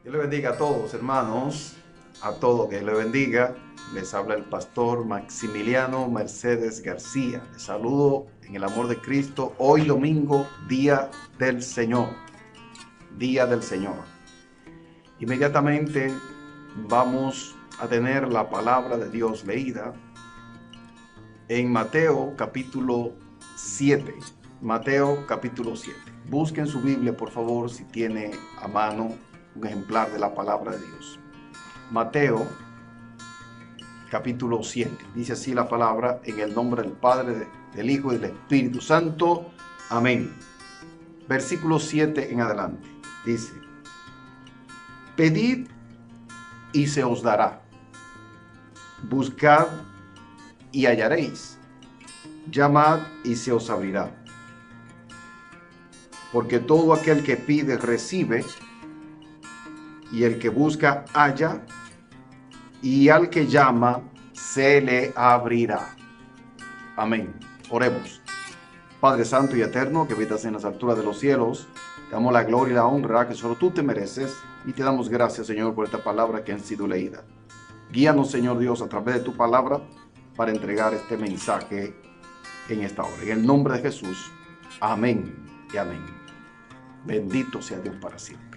Dios le bendiga a todos, hermanos, a todo que le bendiga. Les habla el pastor Maximiliano Mercedes García. Les saludo en el amor de Cristo. Hoy domingo, día del Señor. Día del Señor. Inmediatamente vamos a tener la palabra de Dios leída en Mateo capítulo 7. Mateo capítulo 7. Busquen su Biblia, por favor, si tiene a mano un ejemplar de la palabra de Dios. Mateo capítulo 7. Dice así la palabra: en el nombre del Padre, del Hijo y del Espíritu Santo. Amén. Versículo 7 en adelante. Dice: pedid y se os dará. Buscad y hallaréis. Llamad y se os abrirá. Porque todo aquel que pide recibe, y el que busca halla, y al que llama se le abrirá. Amén. Oremos. Padre santo y eterno, que habitas en las alturas de los cielos, te damos la gloria y la honra que solo tú te mereces, y te damos gracias, Señor, por esta palabra que han sido leída. Guíanos, Señor Dios, a través de tu palabra para entregar este mensaje en esta hora. En el nombre de Jesús. Amén y amén. Bendito sea Dios para siempre.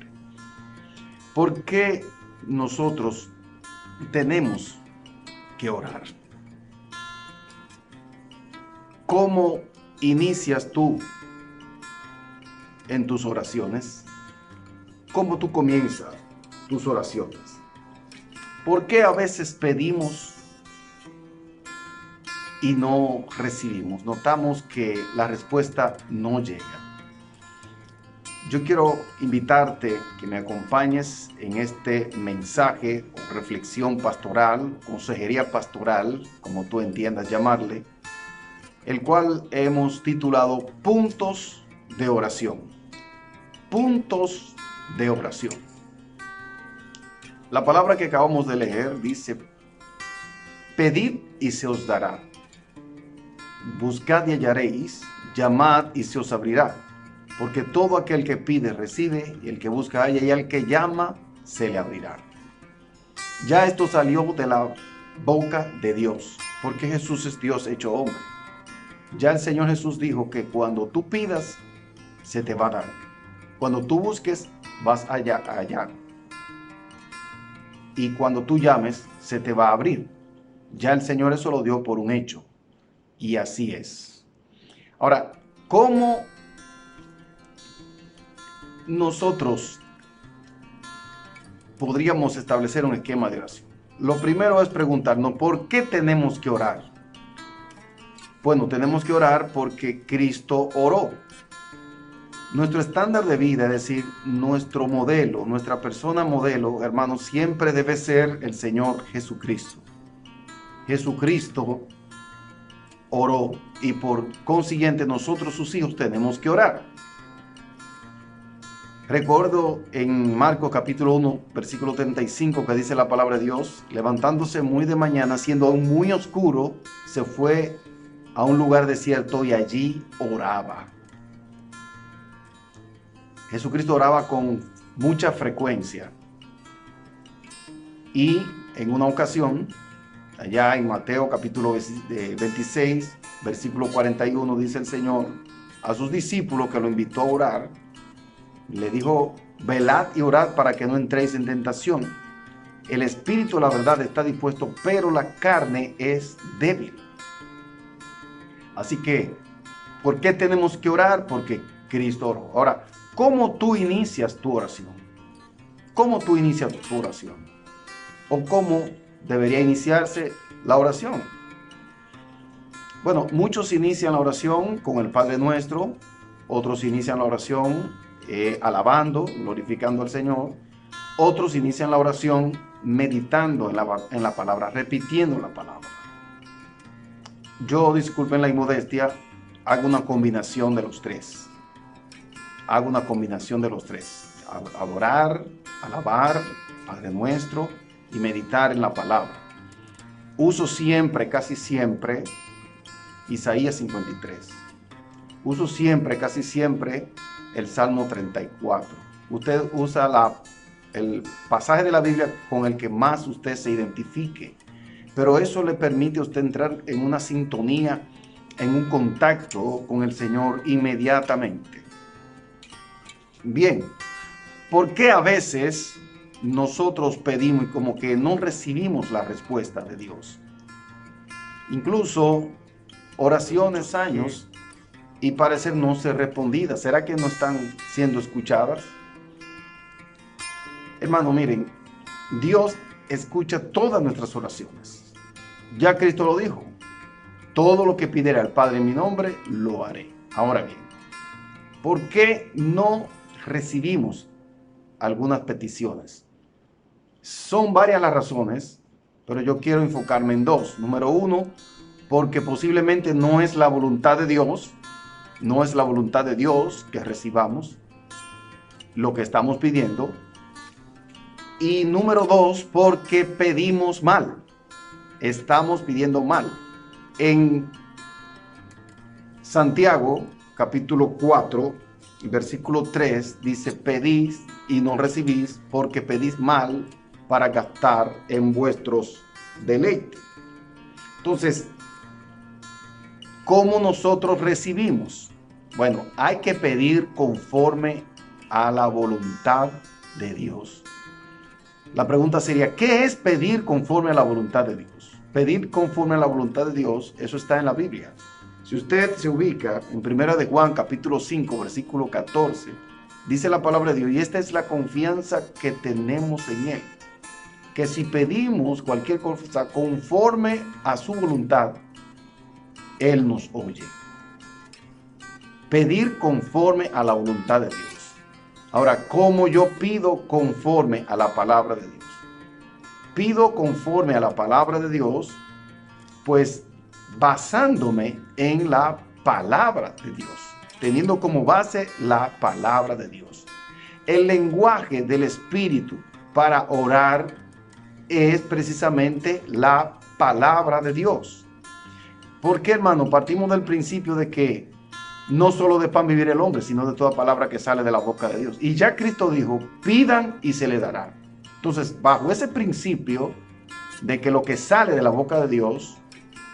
¿Por qué nosotros tenemos que orar? ¿Cómo inicias tú en tus oraciones? ¿Cómo tú comienzas tus oraciones? ¿Por qué a veces pedimos y no recibimos? Notamos que la respuesta no llega. Yo quiero invitarte que me acompañes en este mensaje o reflexión pastoral, consejería pastoral, como tú entiendas llamarle, el cual hemos titulado Puntos de Oración. Puntos de oración. La palabra que acabamos de leer dice: pedid y se os dará. Buscad y hallaréis. Llamad y se os abrirá. Porque todo aquel que pide recibe, y el que busca halla, y al que llama se le abrirá. Ya esto salió de la boca de Dios, porque Jesús es Dios hecho hombre. Ya el Señor Jesús dijo que cuando tú pidas, se te va a dar. Cuando tú busques, vas a hallar. Y cuando tú llames, se te va a abrir. Ya el Señor eso lo dio por un hecho. Y así es. Ahora, ¿cómo nosotros podríamos establecer un esquema de oración? Lo primero es preguntarnos, ¿por qué tenemos que orar? Bueno, tenemos que orar porque Cristo oró. Nuestro estándar de vida, es decir, nuestro modelo, nuestra persona modelo, hermanos, siempre debe ser el Señor Jesucristo. Jesucristo oró y por consiguiente nosotros, sus hijos, tenemos que orar. Recuerdo en Marcos capítulo 1, versículo 35, que dice la palabra de Dios: levantándose muy de mañana, siendo aún muy oscuro, se fue a un lugar desierto y allí oraba. Jesucristo oraba con mucha frecuencia. Y en una ocasión, allá en Mateo capítulo 26, versículo 41, dice el Señor a sus discípulos, que lo invitó a orar, le dijo: velad y orad para que no entréis en tentación. El espíritu, la verdad, está dispuesto, pero la carne es débil. Así que, ¿por qué tenemos que orar? Porque Cristo oró. Ahora, ¿cómo tú inicias tu oración? ¿Cómo tú inicias tu oración? ¿O cómo debería iniciarse la oración? Bueno, muchos inician la oración con el Padre Nuestro, otros inician la oración alabando, glorificando al Señor, otros inician la oración meditando en la palabra, repitiendo la palabra. Yo, disculpen la inmodestia, hago una combinación de los tres. Hago una combinación de los tres: adorar, alabar, Padre Nuestro, y meditar en la palabra. Uso siempre, casi siempre, Isaías 53. Uso siempre, casi siempre, el Salmo 34. Usted usa la el pasaje de la Biblia con el que más usted se identifique. Pero eso le permite a usted entrar en una sintonía, en un contacto con el Señor inmediatamente. Bien, ¿por qué a veces nosotros pedimos y como que no recibimos la respuesta de Dios? Incluso oraciones, años, y parecer no ser respondidas. ¿Será que no están siendo escuchadas? Hermano, miren, Dios escucha todas nuestras oraciones. Ya Cristo lo dijo. Todo lo que pidiera al Padre en mi nombre, lo haré. Ahora bien, ¿por qué no recibimos algunas peticiones? Son varias las razones, pero yo quiero enfocarme en dos. Número uno, porque posiblemente no es la voluntad de Dios, no es la voluntad de Dios que recibamos lo que estamos pidiendo. Y número dos, porque pedimos mal. Estamos pidiendo mal. En Santiago, capítulo 4, versículo 3, dice, pedís y no recibís porque pedís mal para gastar en vuestros deleites. Entonces, ¿cómo nosotros recibimos? Bueno, hay que pedir conforme a la voluntad de Dios. La pregunta sería, ¿qué es pedir conforme a la voluntad de Dios? Pedir conforme a la voluntad de Dios, eso está en la Biblia. Si usted se ubica en 1 de Juan, capítulo 5, versículo 14, dice la palabra de Dios, y esta es la confianza que tenemos en Él, que si pedimos cualquier cosa conforme a su voluntad, Él nos oye. Pedir conforme a la voluntad de Dios. Ahora, ¿cómo yo pido conforme a la palabra de Dios? Pido conforme a la palabra de Dios, pues basándome en la palabra de Dios, teniendo como base la palabra de Dios. El lenguaje del Espíritu para orar es precisamente la palabra de Dios. ¿Por qué, hermano? Partimos del principio de que no solo de pan vivir el hombre, sino de toda palabra que sale de la boca de Dios. Y ya Cristo dijo, pidan y se les dará. Entonces, bajo ese principio de que lo que sale de la boca de Dios,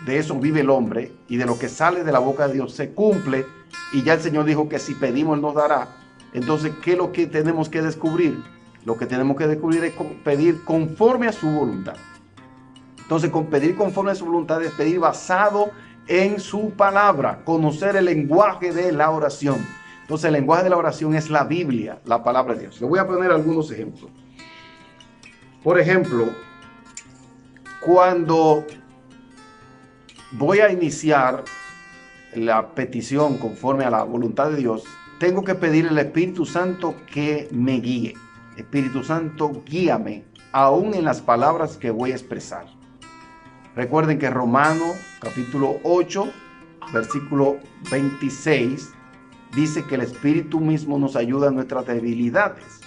de eso vive el hombre, y de lo que sale de la boca de Dios se cumple, y ya el Señor dijo que si pedimos Él nos dará. Entonces, ¿qué es lo que tenemos que descubrir? Lo que tenemos que descubrir es pedir conforme a su voluntad. Entonces, con pedir conforme a su voluntad es pedir basado en su palabra, conocer el lenguaje de la oración. Entonces, el lenguaje de la oración es la Biblia, la palabra de Dios. Le voy a poner algunos ejemplos. Por ejemplo, cuando voy a iniciar la petición conforme a la voluntad de Dios, tengo que pedir al Espíritu Santo que me guíe. Espíritu Santo, guíame, aún en las palabras que voy a expresar. Recuerden que Romanos capítulo 8, versículo 26, dice que el Espíritu mismo nos ayuda en nuestras debilidades.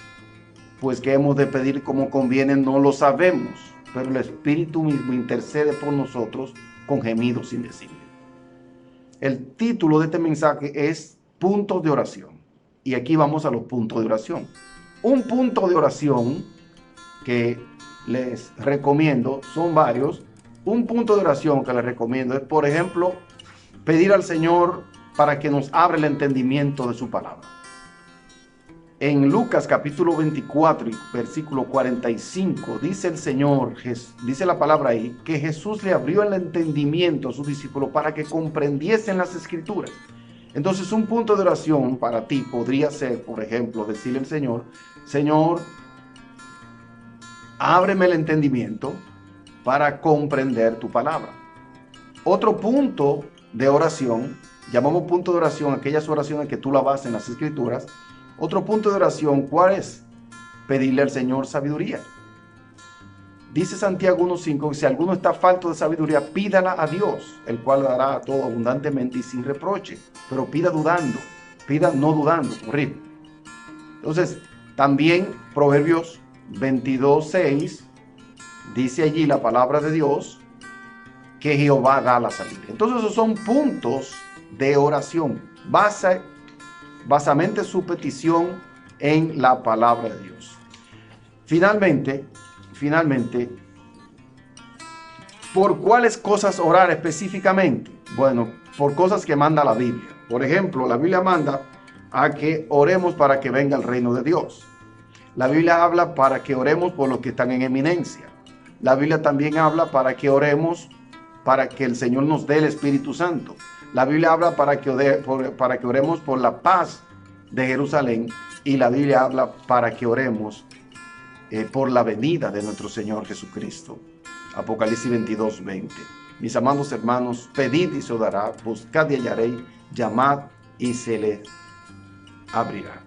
Pues que hemos de pedir como conviene no lo sabemos, pero el Espíritu mismo intercede por nosotros con gemidos indecibles. El título de este mensaje es Puntos de Oración. Y aquí vamos a los puntos de oración. Un punto de oración que les recomiendo, son varios. Un punto de oración que les recomiendo es, por ejemplo, pedir al Señor para que nos abra el entendimiento de su palabra. En Lucas capítulo 24, versículo 45, dice el Señor, dice la palabra ahí, que Jesús le abrió el entendimiento a sus discípulos para que comprendiesen las Escrituras. Entonces, un punto de oración para ti podría ser, por ejemplo, decirle al Señor, Señor, ábreme el entendimiento para comprender tu palabra. Otro punto de oración, llamamos punto de oración aquellas oraciones que tú la basas en las Escrituras. Otro punto de oración, ¿cuál es? Pedirle al Señor sabiduría. Dice Santiago 1:5 que si alguno está falto de sabiduría, pídala a Dios, el cual dará a todo abundantemente y sin reproche. Pero pida dudando, pida no dudando, horrible. Entonces, también Proverbios 22:6 dice allí la palabra de Dios que Jehová da la sabiduría. Entonces, esos son puntos de oración. Basamente su petición en la palabra de Dios. Finalmente, ¿por cuáles cosas orar específicamente? Bueno, por cosas que manda la Biblia. Por ejemplo, la Biblia manda a que oremos para que venga el reino de Dios. La Biblia habla para que oremos por los que están en eminencia. La Biblia también habla para que oremos para que el Señor nos dé el Espíritu Santo. La Biblia habla para que oremos por la paz de Jerusalén, y la Biblia habla para que oremos por la venida de nuestro Señor Jesucristo. Apocalipsis 22:20. Mis amados hermanos, pedid y se os dará, buscad y hallaréis, llamad y se les abrirá.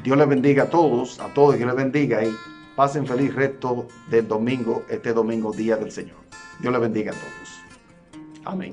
Dios les bendiga a todos Dios les bendiga, y pasen feliz resto del domingo, este domingo, día del Señor. Dios les bendiga a todos. Amén.